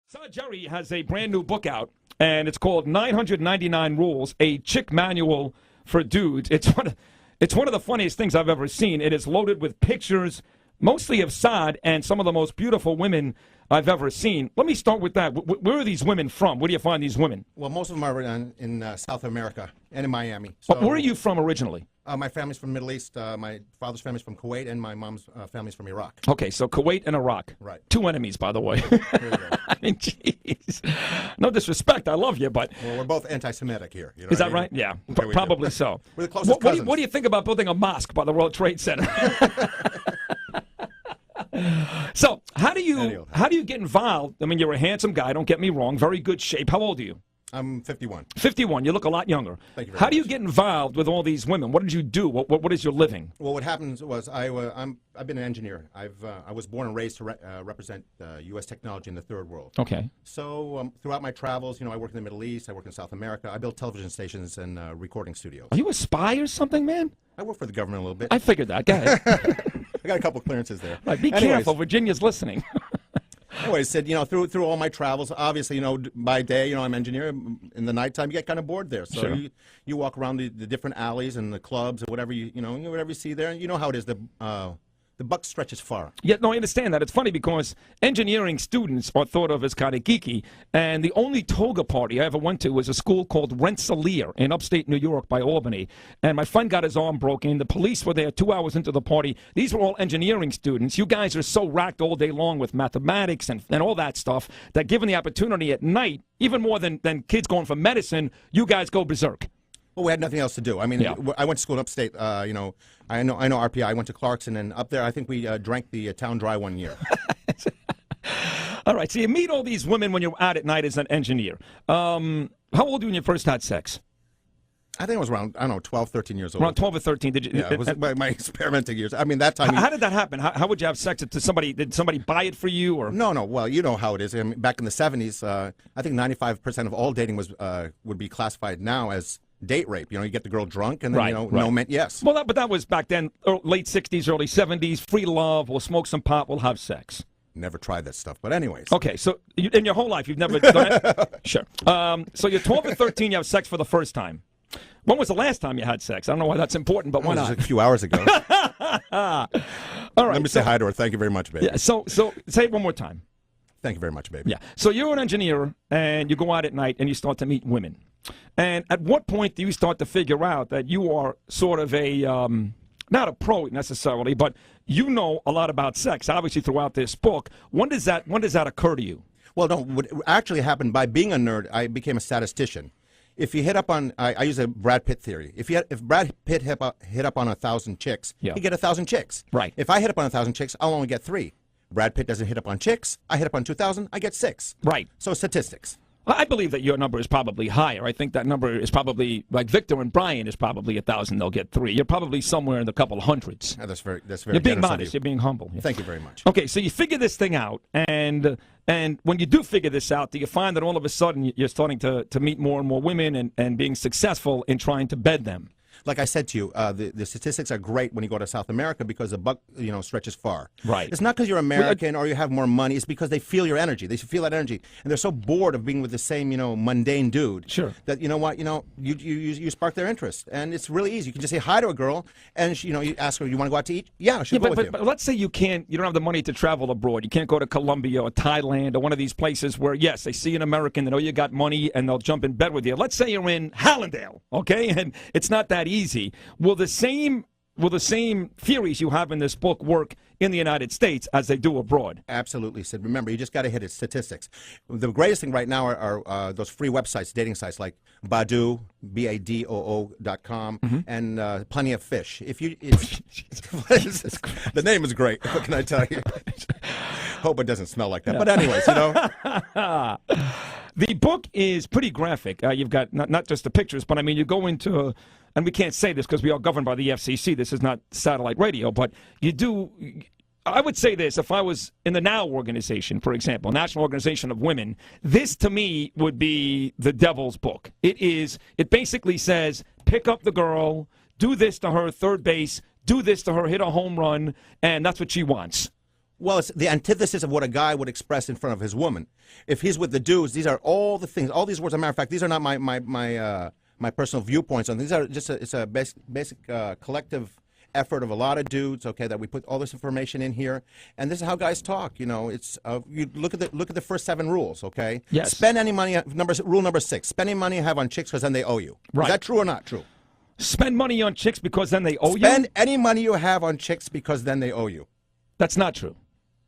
Saad Jerri has a brand new book out, and it's called 999 Rules, a chick manual for dudes. It's one of the funniest things I've ever seen. It is loaded with pictures, mostly of Saad and some of the most beautiful women I've ever seen. Let me start with that. Where are these women from? Where do you find these women? Well, most of them are in South America and in Miami. So, where are you from originally? My family's from the Middle East. My father's family's from Kuwait, and my mom's family's from Iraq. Okay, so Kuwait and Iraq. Right. Two enemies, by the way. There you go. I mean, jeez. No disrespect. I love you, but... Well, we're both anti-Semitic here. You know is that what I right? mean? Yeah, Okay, probably so. We're the closest cousins. What do you think about building a mosque by the World Trade Center? So, how do you get involved? I mean, you're a handsome guy, don't get me wrong, very good shape. How old are you? I'm 51. 51. You look a lot younger. Thank you very much. How do you get involved with all these women? What did you do? What is your living? Well, what happens was I've been an engineer. I was born and raised to represent U.S. technology in the third world. Okay. So throughout my travels, I worked in the Middle East. I worked in South America. I built television stations and recording studios. Are you a spy or something, man? I work for the government a little bit. I figured that. Go ahead. I got a couple of clearances there. Right, be careful. Virginia's listening. Anyways, Sid, through all my travels, obviously, by day, I'm an engineer. In the nighttime, you get kind of bored there. So Sure. you walk around the different alleys and the clubs and whatever whatever you see there. And you know how it is. The buck stretches far. Yeah, no, I understand that. It's funny because engineering students are thought of as kind of geeky, and the only toga party I ever went to was a school called Rensselaer in upstate New York by Albany, and my friend got his arm broken. The police were there 2 hours into the party. These were all engineering students. You guys are so racked all day long with mathematics and all that stuff that given the opportunity at night, even more than kids going for medicine, you guys go berserk. Well, we had nothing else to do. I mean, Yeah. I went to school in upstate. I know RPI. I went to Clarkson, and up there, I think we drank the town dry one year. All right, so you meet all these women when you're out at night as an engineer. How old were you when you first had sex? I think it was around, 12, 13 years old. Around 12 or 13. Did you? Yeah, it was my experimenting years. I mean, that time. How did that happen? How would you have sex? Did somebody buy it for you? Or No. Well, you know how it is. I mean, back in the 70s, I think 95% of all dating would be classified now as date rape. You get the girl drunk, and then Right. no men. Yes. Well, but that was back then, late 60s, early 70s. Free love. We'll smoke some pot. We'll have sex. Never tried that stuff. But anyways. Okay, so in your whole life, you've never done it? Sure. So you're 12 or 13. You have sex for the first time. When was the last time you had sex? I don't know why that's important, but why It was not? a few hours ago. All right. Let me say hi to her. Thank you very much, baby. Yeah. So say it one more time. Thank you very much, baby. Yeah. So you're an engineer, and you go out at night, and you start to meet women. And at what point do you start to figure out that you are sort of a, not a pro necessarily, but you know a lot about sex, obviously throughout this book. When does that occur to you? Well, no. What actually happened, by being a nerd, I became a statistician. If you hit up on, I use a Brad Pitt theory. If Brad Pitt hit up on 1,000 chicks, Yeah. he get 1,000 chicks. Right. If I hit up on 1,000 chicks, I'll only get 3. Brad Pitt doesn't hit up on chicks. I hit up on 2,000. I get 6. Right. So statistics. I believe that your number is probably higher. I think that number is probably, like Victor and Brian is probably 1,000. They'll get 3. You're probably somewhere in the couple hundreds. That's very. You're being generous of modest. you. You're being humble. Yeah. Thank you very much. Okay, so you figure this thing out, and when you do figure this out, do you find that all of a sudden you're starting to meet more and more women and being successful in trying to bed them? Like I said to you, the statistics are great when you go to South America because the buck, stretches far. Right. It's not because you're American or you have more money. It's because they feel your energy. They feel that energy, and they're so bored of being with the same, mundane dude. Sure. That you spark their interest, and it's really easy. You can just say hi to a girl, and you ask her, "You want to go out to eat?" Yeah, she'll go with you. But let's say you don't have the money to travel abroad. You can't go to Colombia or Thailand or one of these places where, yes, they see an American, they know you got money, and they'll jump in bed with you. Let's say you're in Hallandale, okay, and it's not that easy. Will the same theories you have in this book work in the United States as they do abroad? Absolutely, Sid. Remember, you just got to hit it. Statistics. The greatest thing right now are those free websites, dating sites like Badoo, BADOO.com, and Plenty of Fish. The name is great. What can I tell you? Hope it doesn't smell like that. Yeah. But anyways, The book is pretty graphic. You've got not just the pictures, but I mean, you go into, and we can't say this because we are governed by the FCC. This is not satellite radio, but you do. I would say this, if I was in the NOW organization, for example, National Organization of Women, this to me would be the devil's book. It basically says, pick up the girl, do this to her, third base, do this to her, hit a home run, and that's what she wants. Well, it's the antithesis of what a guy would express in front of his woman. If he's with the dudes, these are all the things, all these words. As a matter of fact, these are not my personal viewpoints on these. Are just it's a basic collective effort of a lot of dudes. Okay, that we put all this information in here, and this is how guys talk. You know, it's you look at the first 7 rules. Okay, yes. Spend any money. Rule number 6: spend any money you have on chicks because then they owe you. Right. Is that true or not true? Spend money on chicks because then they owe you? Spend any money you have on chicks because then they owe you. That's not true.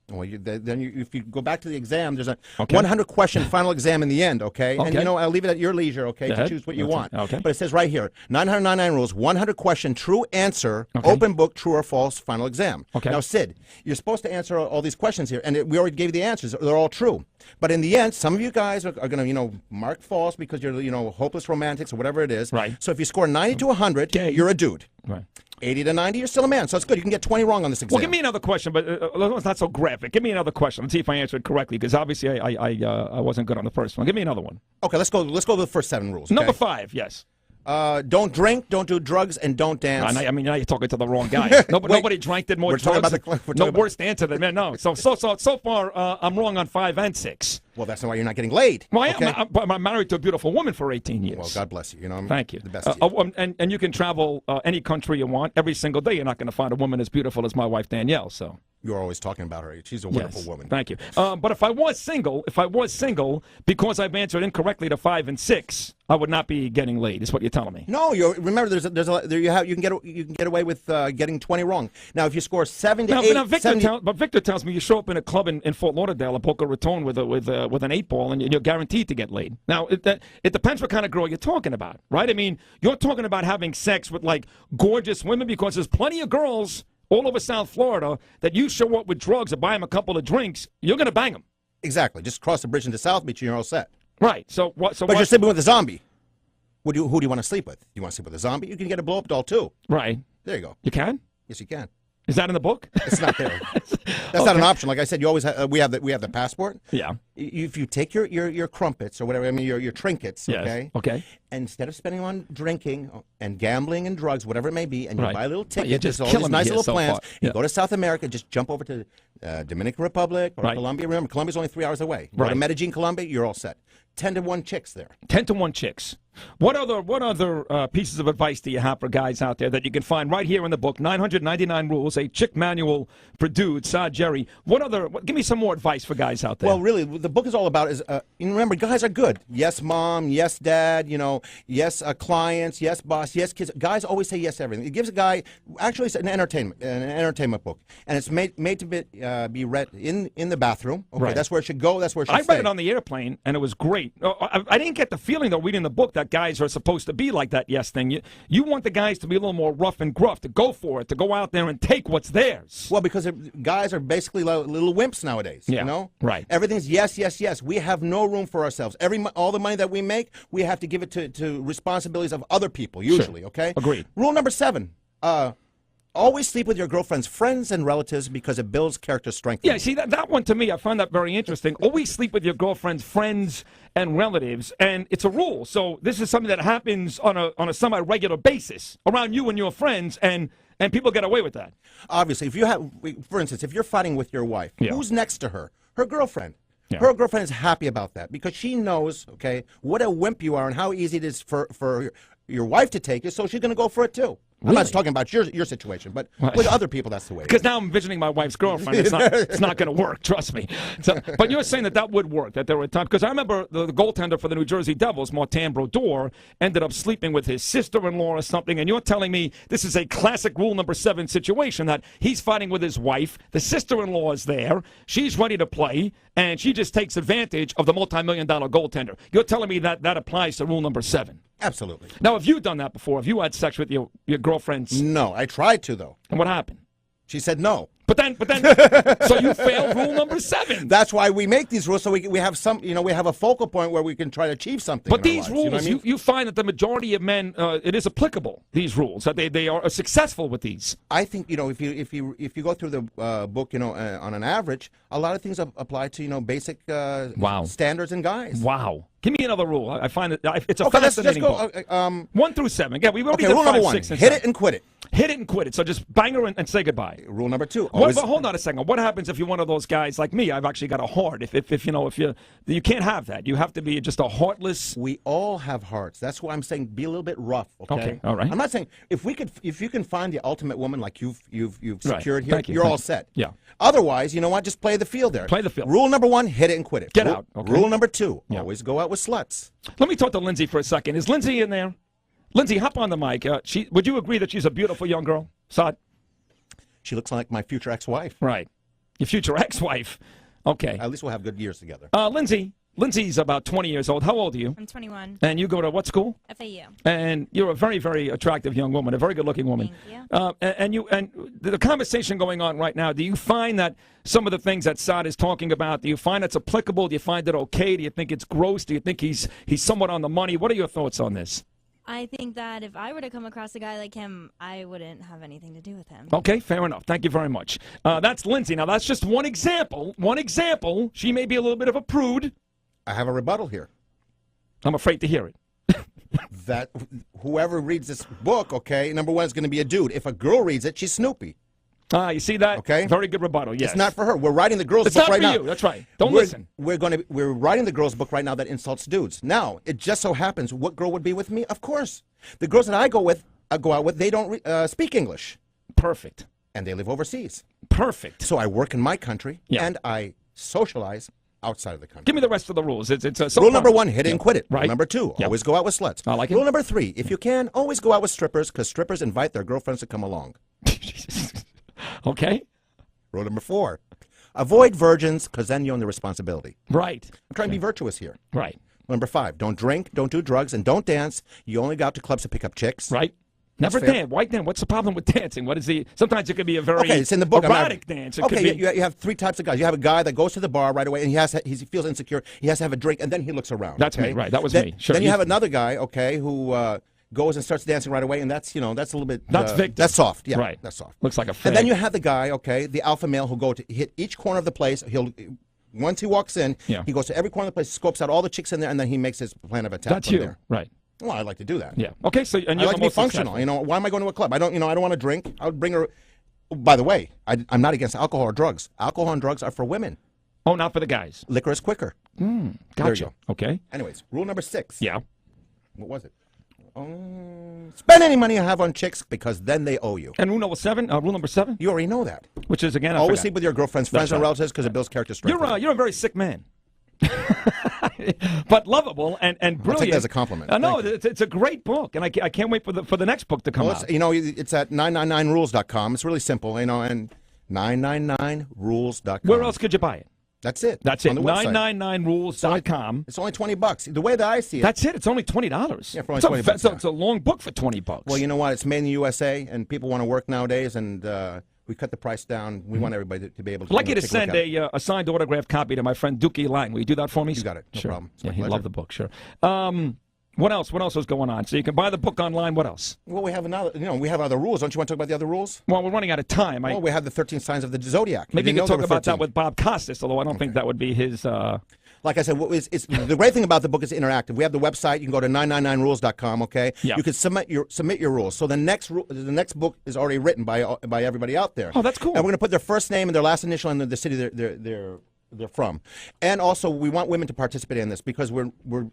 Well, if you go back to the exam, there's a 100-question final exam in the end, okay? And, I'll leave it at your leisure, okay, to choose what you want. Okay. But it says right here, 999 rules, 100-question, true answer, open book, true or false, final exam. Okay. Now, Sid, you're supposed to answer all these questions here, and we already gave you the answers. They're all true. But in the end, some of you guys are going to, mark false because you're, hopeless romantics or whatever it is. Right. So if you score 90 to 100, you're a dude. Right. 80 to 90, you're still a man. So it's good. You can get 20 wrong on this exam. Well, give me another question, but it's not so graphic. Give me another question. Let's see if I answered correctly, because obviously I wasn't good on the first one. Give me another one. Okay, let's go with the first 7 rules. Okay? Number 5, yes. Don't drink, don't do drugs, and don't dance. I mean, now you're talking to the wrong guy. Nobody drank, did more drugs. No worse answer than men. No. So far, I'm wrong on 5 and 6. Well, that's not why you're not getting laid. Well, I'm married to a beautiful woman for 18 years. Well, God bless you. Thank you. The best to you. And you can travel any country you want every single day. You're not going to find a woman as beautiful as my wife Danielle. So you're always talking about her. She's a wonderful woman. Thank you. But if I was single, because I've answered incorrectly to 5 and 6, I would not be getting laid. Is what you're telling me? No, remember you can get away with getting 20 wrong. Now, if you score 7 to 8, but Victor tells me you show up in a club in Fort Lauderdale, at Boca Raton, with an 8-ball, and you're guaranteed to get laid. Now, it depends what kind of girl you're talking about, right? I mean, you're talking about having sex with like gorgeous women, because there's plenty of girls all over South Florida that you show up with drugs or buy them a couple of drinks, you're going to bang them. Exactly. Just cross the bridge into South Beach and you're all set. Right. But you're sleeping with a zombie. Who do you want to sleep with? You want to sleep with a zombie? You can get a blow-up doll, too. Right. There you go. You can? Yes, you can. Is that in the book? It's not there. That's not an option. Like I said, you always we have the passport. Yeah. If you take your crumpets or whatever, I mean your trinkets, yes. Okay. Okay. And instead of spending on drinking and gambling and drugs, whatever it may be, and you buy a little ticket, just all these nice little plans. Yeah. You go to South America, just jump over to Dominican Republic or Colombia. Remember, Colombia's only 3 hours away. Go to Medellin, Colombia, you're all set. 10 to 1 chicks there. 10 to 1 chicks. What other pieces of advice do you have for guys out there that you can find right here in the book, 999 Rules, a chick manual for dudes, Saad Jerri? Give me some more advice for guys out there. Well, really, the book is all about remember, guys are good. Yes, mom. Yes, dad. Yes, clients. Yes, boss. Yes, kids. Guys always say yes to everything. It gives a guy, actually, it's an entertainment book, and it's made to be read in the bathroom. Okay, right. That's where it should go. That's where it should stay. I read it on the airplane, and it was great. I didn't get the feeling, though, reading the book, that guys are supposed to be like that yes thing. You want the guys to be a little more rough and gruff, to go for it, to go out there and take what's theirs. Well, because guys are basically little wimps nowadays. Yeah. Right. Everything's yes, yes, yes. We have no room for ourselves. All the money that we make, we have to give it to responsibilities of other people, usually, sure. Okay? Agreed. Rule number 7. Always sleep with your girlfriend's friends and relatives because it builds character strength. Yeah, see, that one to me, I find that very interesting. Always sleep with your girlfriend's friends and relatives, and it's a rule. So this is something that happens on a semi-regular basis around you and your friends, and people get away with that. Obviously, for instance, if you're fighting with your wife, who's next to her? Her girlfriend. Yeah. Her girlfriend is happy about that because she knows, okay, what a wimp you are and how easy it is for your wife to take it, so she's going to go for it too. Really? I'm not just talking about your situation, but with other people, that's the way. Because now I'm envisioning my wife's girlfriend. It's not going to work, trust me. But you're saying that would work, that there were times. Because I remember the goaltender for the New Jersey Devils, Martin Brodeur, ended up sleeping with his sister-in-law or something, and you're telling me this is a classic rule number 7 situation, that he's fighting with his wife, the sister-in-law is there, she's ready to play, and she just takes advantage of the multi-million-dollar goaltender. You're telling me that applies to rule number 7. Absolutely. Now, have you done that before? Have you had sex with your girlfriend's? No, I tried to, though. And what happened? She said no. But then, so you failed rule number 7. That's why we make these rules, so we have we have a focal point where we can try to achieve something. But these rules, rules, you find that the majority of men, it is applicable. These rules, that they are successful with these. I think if you go through the book, on an average, a lot of things apply to basic standards and guys. Wow. Give me another rule. I find it's a fascinating book. 1 through 7. Yeah, we've already did rule number 5, 1. 6, and hit 7. it and quit it. Hit it and quit it. So just bang her and say goodbye. Rule number 2. But hold on a second. What happens if you're one of those guys like me? I've actually got a heart. If you can't have that. You have to be just a heartless. We all have hearts. That's why I'm saying be a little bit rough. Okay. All right. I'm not saying if you can find the ultimate woman like you've secured here, Thank you. you're all set. Yeah. Otherwise, you know what? Just play the field there. Play the field. Rule number 1: hit it and quit it. Get out. Okay. Rule number 2: Yeah. always go out with sluts. Let me talk to Lindsay for a second. Is Lindsay in there? Lindsay, hop on the mic. Would you agree that she's a beautiful young girl? Saad? She looks like my future ex-wife. Right. Your future ex-wife. Okay. At least we'll have good years together. Lindsay's about 20 years old. How old are you? I'm 21. And you go to what school? FAU. And you're a very, very attractive young woman, a very good-looking woman. Thank you. And the conversation going on right now, do you find that some of the things that Saad is talking about, do you find it's applicable? Do you find it okay? Do you think it's gross? Do you think he's somewhat on the money? What are your thoughts on this? I think that if I were to come across a guy like him, I wouldn't have anything to do with him. Okay, fair enough. Thank you very much. That's Lindsay. Now, that's just one example. One example. She may be a little bit of a prude. I have a rebuttal here. I'm afraid to hear it. That whoever reads this book, okay, number 1 is going to be a dude. If a girl reads it, she's Snoopy. You see that? Okay. Very good rebuttal, yes. It's not for her. We're writing the girls' book right now. It's not for you. That's right. Don't listen. We're writing the girls' book right now that insults dudes. Now, it just so happens, what girl would be with me? Of course. The girls that I go out with, they don't speak English. Perfect. And they live overseas. Perfect. So I work in my country, Yeah. and I socialize outside of the country. Give me the rest of the rules. Rule number 1, hit it and quit it. Right. Rule number 2, Yeah. always go out with sluts. I like it. Rule number 3, if you can, always go out with strippers, because strippers invite their girlfriends to come along. Okay. Rule number 4, avoid virgins, because then you own the responsibility. Right. I'm trying to be virtuous here. Right. Number 5, don't drink, don't do drugs, and don't dance. You only go out to clubs to pick up chicks. Right. Never fair. dance. Why dance? What's the problem with dancing? What is the? Sometimes it could be a very Okay, it's in the book. erotic dance. It could Okay, be, you have 3 types of guys. You have a guy that goes to the bar right away, and he feels insecure. He has to have a drink, and then he looks around. That's okay? me, right? That was me. Sure. Then you have another guy, okay, who goes and starts dancing right away, and that's a little bit. That's victim. That's soft. Yeah, Right. That's soft. Looks like a fag. And then you have the guy, okay, the alpha male who go to hit each corner of the place. Once he walks in, Yeah. he goes to every corner of the place, scopes out all the chicks in there, and then he makes his plan of attack. That's from you, there. right? Well, I like to do that. Yeah. Okay. So and I you're like the to be most functional. successful. Why am I going to a club? I don't want to drink. I would bring her. Oh, by the way, I'm not against alcohol or drugs. Alcohol and drugs are for women. Oh, not for the guys. Liquor is quicker. Gotcha. There you go. Okay. Anyways, rule number 6. Yeah. What was it? Spend any money you have on chicks because then they owe you. And rule number 7. Rule number 7, You already know that. which is again. I Always forgot. sleep with your girlfriend's friends and right. relatives because it builds character strength. You're a very sick man. But lovable and brilliant. I'll take that as a compliment. No, Thank it's a great book, and I can't wait for the next book to come Well, out. it's at 999rules.com. It's really simple, and 999rules.com. Where else could you buy it? That's it. That's it. On the website. 999rules.com. It's only $20. The way that I see it. That's it. It's only $20. Yeah, for only $20, So it's a long book for $20. Well, you know what? It's made in the USA, and people want to work nowadays, and we cut the price down. We want everybody to be able to. I'd like you to take a look send at it. a signed autographed copy to my friend Dookie Lang. Will you do that for me? You got it. No Sure. problem. It's Yeah, my he pleasure. loved the book. Sure. What else? What else is going on? So you can buy the book online. What else? Well, we have another. We have other rules. Don't you want to talk about the other rules? Well, we're running out of time. Well, we have the 13 signs of the zodiac. Maybe you didn't can know talk there were about that 13. with Bob Costas, although I don't think that would be his. Like I said, it's the great thing about the book is interactive. We have the website. You can go to 999rules.com. Okay. Yeah. You can submit your rules. So the next book is already written by everybody out there. Oh, that's cool. And we're going to put their first name and their last initial and the city they're from. And also, we want women to participate in this because we're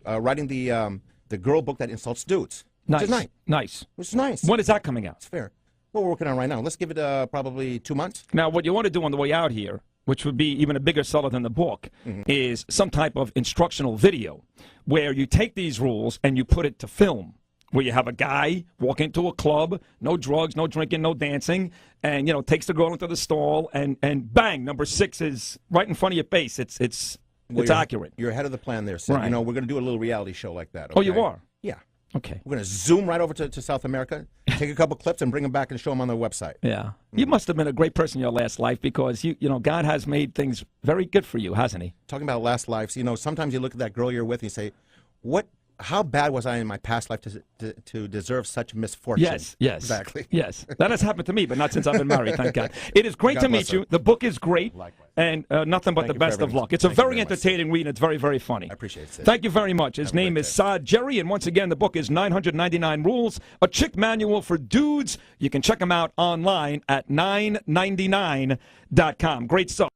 writing the girl book that insults dudes. Nice. Which is nice. Nice. Which is nice. When is that coming out? It's fair. What we're working on right now. Let's give it probably 2 months. Now, what you want to do on the way out here, which would be even a bigger seller than the book, is some type of instructional video where you take these rules and you put it to film, where you have a guy walk into a club, no drugs, no drinking, no dancing, and, takes the girl into the stall, and bang, number 6 is right in front of your face. It's accurate. You're ahead of the plan there, Sid. Right. We're going to do a little reality show like that. Oh, Okay? you are? Yeah. Okay. We're going to zoom right over to South America, take a couple clips, and bring them back and show them on the website. Yeah. You must have been a great person in your last life because, God has made things very good for you, hasn't he? Talking about last lives, sometimes you look at that girl you're with and you say, what how bad was I in my past life to deserve such misfortune? Yes, exactly. Yes, that has happened to me, but not since I've been married. Thank God. It is great God to bless meet you. The book is great, Likewise. and nothing but Thank the you for best of everything. luck. It's a Thank you very very much, entertaining read. And it's very, very funny. I appreciate it, Sid. Thank you very much. His Have a name great is day. Saad Jerri, and once again, the book is 999 Rules, a chick manual for dudes. You can check him out online at 999.com. Great stuff.